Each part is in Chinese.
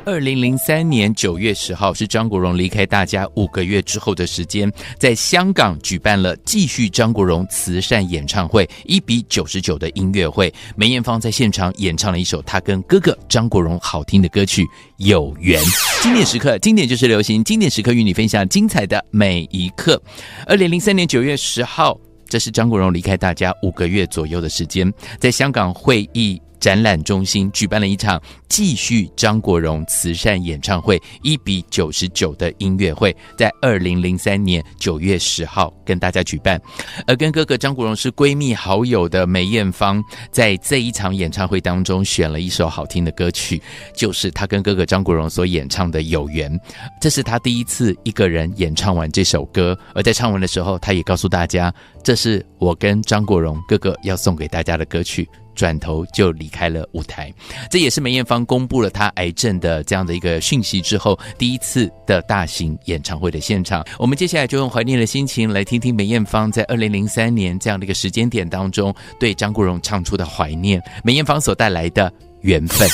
2003年9月10号是张国荣离开大家5个月之后的时间，在香港举办了继续张国荣慈善演唱会1:99的音乐会。梅艳芳在现场演唱了一首她跟哥哥张国荣好听的歌曲《有缘》。经典时刻，经典就是流行，经典时刻与你分享精彩的每一刻。2003年9月10号，这是张国荣离开大家5个月左右的时间，在香港会议展览中心举办了一场继续张国荣慈善演唱会1:99的音乐会，在2003年9月10号跟大家举办。而跟哥哥张国荣是闺蜜好友的梅艳芳，在这一场演唱会当中选了一首好听的歌曲，就是她跟哥哥张国荣所演唱的《有缘》。这是她第一次一个人演唱完这首歌，而在唱完的时候，她也告诉大家，这是我跟张国荣哥哥要送给大家的歌曲。转头就离开了舞台，这也是梅艳芳公布了她癌症的这样的一个讯息之后第一次的大型演唱会的现场。我们接下来就用怀念的心情来听听梅艳芳在2003年这样的一个时间点当中对张国荣唱出的怀念，梅艳芳所带来的缘分。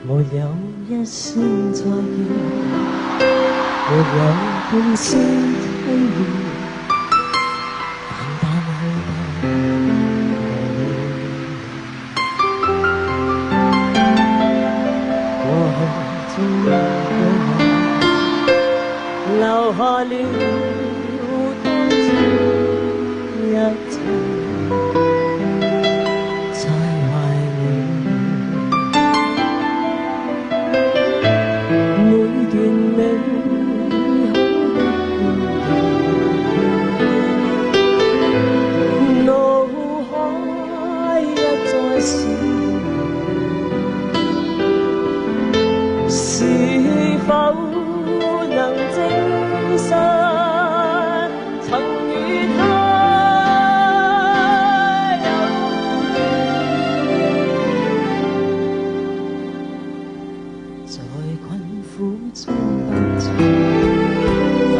沒有一聲再見，沒有半聲推願，淡淡去過去終於留下了當初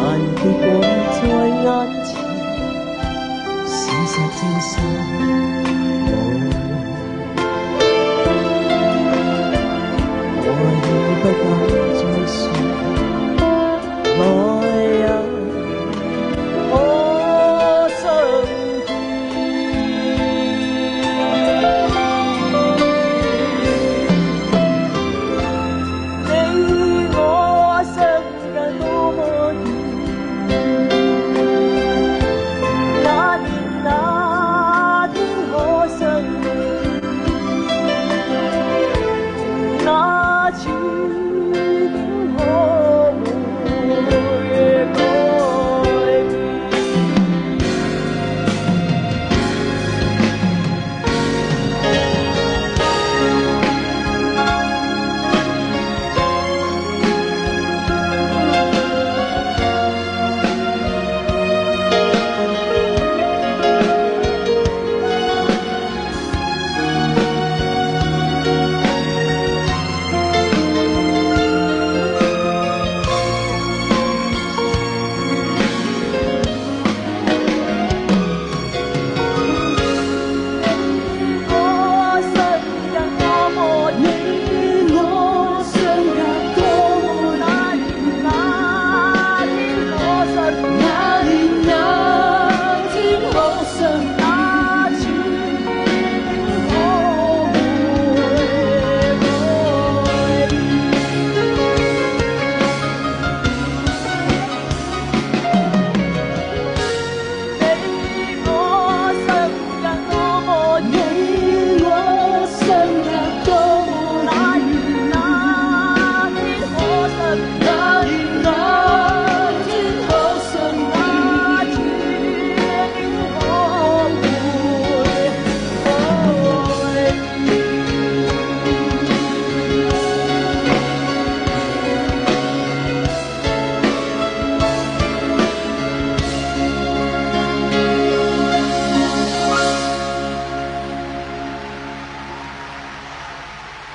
一切。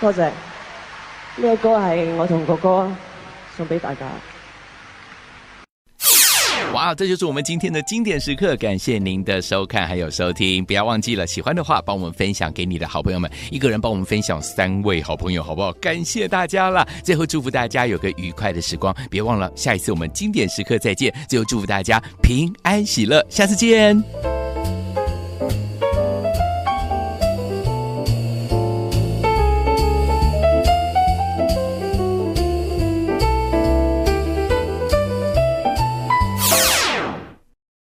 多謝。呢個歌係我同哥哥送俾大家。哇，这就是我们今天的经典时刻，感谢您的收看还有收听，不要忘记了，喜欢的话帮我们分享给你的好朋友们，一个人帮我们分享3位好朋友，好不好？感谢大家啦！最后祝福大家有个愉快的时光，别忘了下一次我们经典时刻再见。最后祝福大家平安喜乐，下次见。